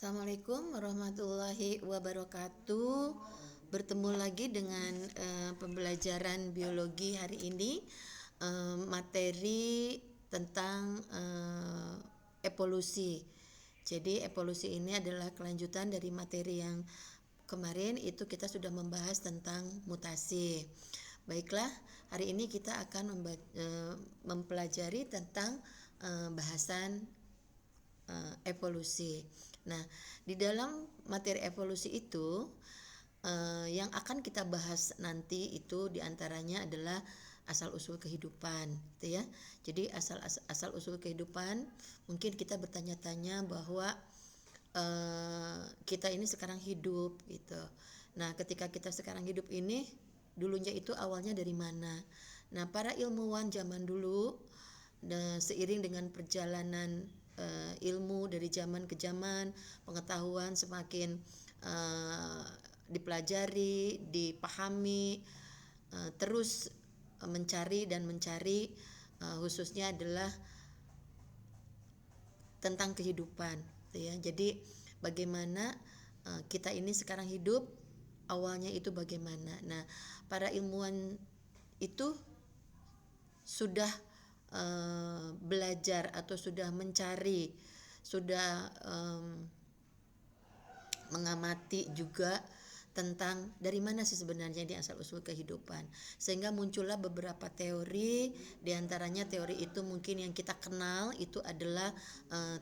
Assalamualaikum warahmatullahi wabarakatuh. Bertemu lagi dengan pembelajaran biologi hari ini, materi tentang evolusi. Jadi evolusi ini adalah kelanjutan dari materi yang kemarin itu kita sudah membahas tentang mutasi. Baiklah, hari ini kita akan mempelajari tentang bahasan evolusi. Nah, di dalam materi evolusi itu yang akan kita bahas nanti itu diantaranya adalah asal usul kehidupan, gitu ya. Jadi asal usul kehidupan, mungkin kita bertanya-tanya bahwa kita ini sekarang hidup, gitu. Nah, ketika kita sekarang hidup ini, dulunya itu awalnya dari mana? Nah, para ilmuwan zaman dulu, seiring dengan perjalanan ilmu dari zaman ke zaman, pengetahuan semakin dipelajari, dipahami, terus mencari khususnya adalah tentang kehidupan, ya. Jadi bagaimana kita ini sekarang hidup, awalnya itu bagaimana. Nah, para ilmuwan itu sudah belajar atau sudah mencari, sudah mengamati juga tentang dari mana sih sebenarnya ini asal usul kehidupan, sehingga muncullah beberapa teori. Diantaranya teori itu mungkin yang kita kenal itu adalah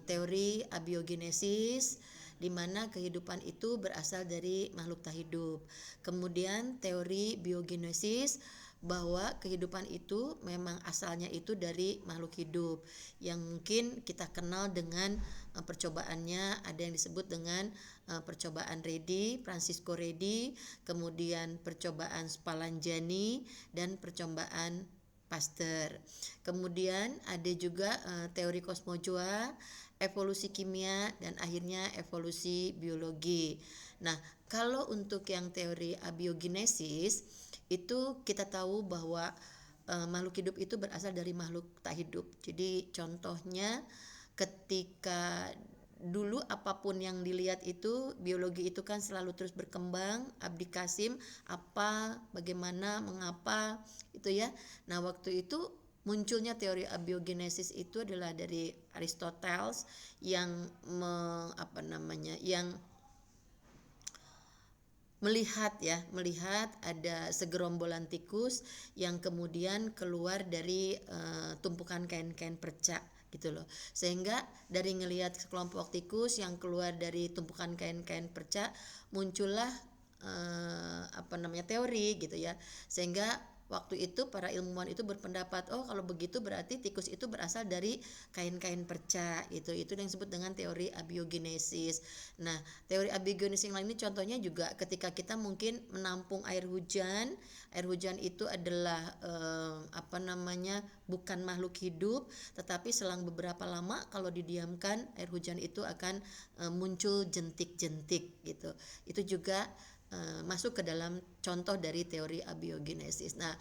teori abiogenesis, di mana kehidupan itu berasal dari makhluk tak hidup. Kemudian teori biogenesis, bahwa kehidupan itu memang asalnya itu dari makhluk hidup, yang mungkin kita kenal dengan percobaannya. Ada yang disebut dengan percobaan Redi, Francisco Redi, kemudian percobaan Spallanzani, dan percobaan Pasteur. Kemudian ada juga teori kosmozoa, evolusi kimia, dan akhirnya evolusi biologi. Nah, kalau untuk yang teori abiogenesis itu kita tahu bahwa makhluk hidup itu berasal dari makhluk tak hidup. Jadi contohnya ketika dulu apapun yang dilihat itu, biologi itu kan selalu terus berkembang. Abdi Kasim apa, bagaimana, mengapa, itu ya. Nah, waktu itu munculnya teori abiogenesis itu adalah dari Aristoteles yang yang melihat ada segerombolan tikus yang kemudian keluar dari tumpukan kain-kain perca, gitu loh. Sehingga dari ngelihat sekelompok tikus yang keluar dari tumpukan kain-kain perca, muncullah teori, gitu ya. Sehingga waktu itu para ilmuwan itu berpendapat, oh kalau begitu berarti tikus itu berasal dari kain-kain perca. Itu yang disebut dengan teori abiogenesis. Nah, teori abiogenesis yang lain ini contohnya juga ketika kita mungkin menampung air hujan. Air hujan itu adalah bukan makhluk hidup, tetapi selang beberapa lama kalau didiamkan, air hujan itu akan muncul jentik-jentik, gitu. Itu juga masuk ke dalam contoh dari teori abiogenesis. Nah,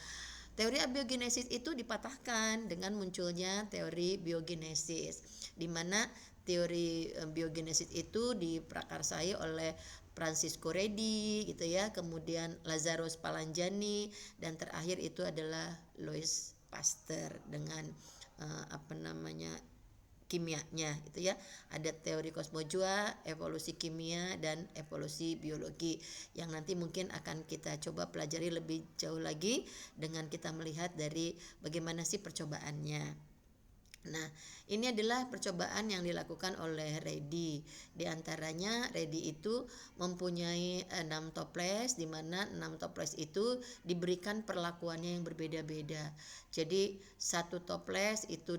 teori abiogenesis itu dipatahkan dengan munculnya teori biogenesis, di mana teori biogenesis itu diprakarsai oleh Francisco Redi, gitu ya, kemudian Lazzaro Spallanzani, dan terakhir itu adalah Louis Pasteur dengan kimianya, gitu ya. Ada teori kosmozoa, evolusi kimia, dan evolusi biologi yang nanti mungkin akan kita coba pelajari lebih jauh lagi dengan kita melihat dari bagaimana sih percobaannya. Nah, ini adalah percobaan yang dilakukan oleh Redi. Di antaranya Redi itu mempunyai 6 toples, di mana 6 toples itu diberikan perlakuannya yang berbeda-beda. Jadi satu toples itu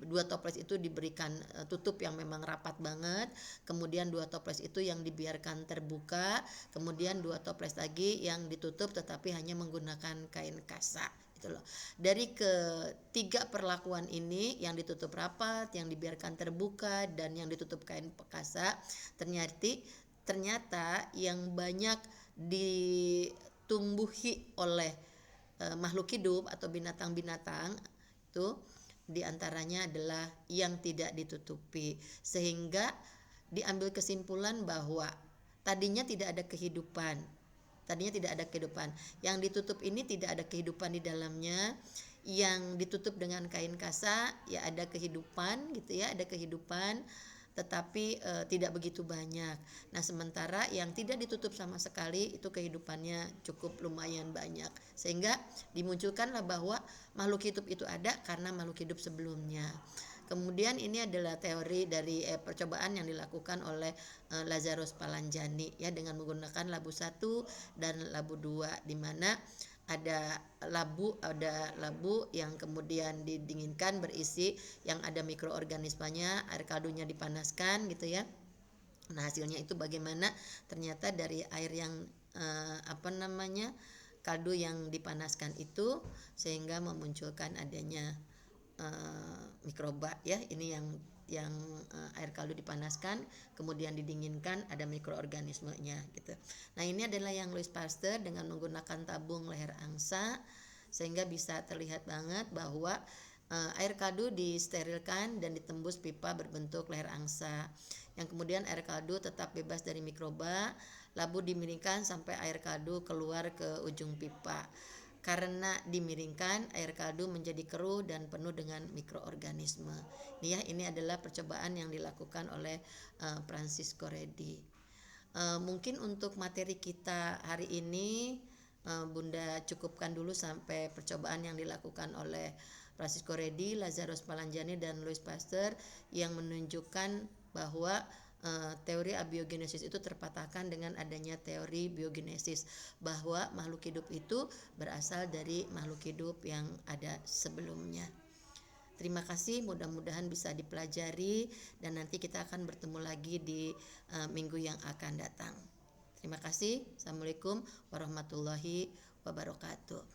dua toples itu diberikan tutup yang memang rapat banget, kemudian 2 toples itu yang dibiarkan terbuka, kemudian 2 toples lagi yang ditutup tetapi hanya menggunakan kain kasa, gitu loh. Dari ketiga perlakuan ini, yang ditutup rapat, yang dibiarkan terbuka, dan yang ditutup kain kasa, ternyata yang banyak ditumbuhi oleh makhluk hidup atau binatang-binatang itu di antaranya adalah yang tidak ditutupi, sehingga diambil kesimpulan bahwa tadinya tidak ada kehidupan. Tadinya tidak ada kehidupan. Yang ditutup ini tidak ada kehidupan di dalamnya. Yang ditutup dengan kain kasa ya ada kehidupan gitu ya, ada kehidupan tetapi tidak begitu banyak. Nah, sementara yang tidak ditutup sama sekali itu kehidupannya cukup lumayan banyak. Sehingga dimunculkanlah bahwa makhluk hidup itu ada karena makhluk hidup sebelumnya. Kemudian ini adalah teori dari percobaan yang dilakukan oleh Lazarus Palanjani ya, dengan menggunakan labu 1 dan labu 2, di mana ada labu yang kemudian didinginkan berisi yang ada mikroorganismenya, air kaldunya dipanaskan gitu ya. Nah, hasilnya itu bagaimana? Ternyata dari air yang kaldu yang dipanaskan itu sehingga memunculkan adanya mikroba ya. Ini yang air kaldu dipanaskan kemudian didinginkan, ada mikroorganismenya gitu. Nah, ini adalah yang Louis Pasteur dengan menggunakan tabung leher angsa, sehingga bisa terlihat banget bahwa air kaldu disterilkan dan ditembus pipa berbentuk leher angsa, yang kemudian air kaldu tetap bebas dari mikroba. Labu dimiringkan sampai air kaldu keluar ke ujung pipa. Karena dimiringkan, air kaldu menjadi keruh dan penuh dengan mikroorganisme. Ini adalah percobaan yang dilakukan oleh Francisco Redi. Mungkin untuk materi kita hari ini Bunda cukupkan dulu sampai percobaan yang dilakukan oleh Francisco Redi, Lazarus Palanjani, dan Louis Pasteur yang menunjukkan bahwa teori abiogenesis itu terpatahkan dengan adanya teori biogenesis, bahwa makhluk hidup itu berasal dari makhluk hidup yang ada sebelumnya. Terima kasih, mudah-mudahan bisa dipelajari dan nanti kita akan bertemu lagi di minggu yang akan datang. Terima kasih. Assalamualaikum warahmatullahi wabarakatuh.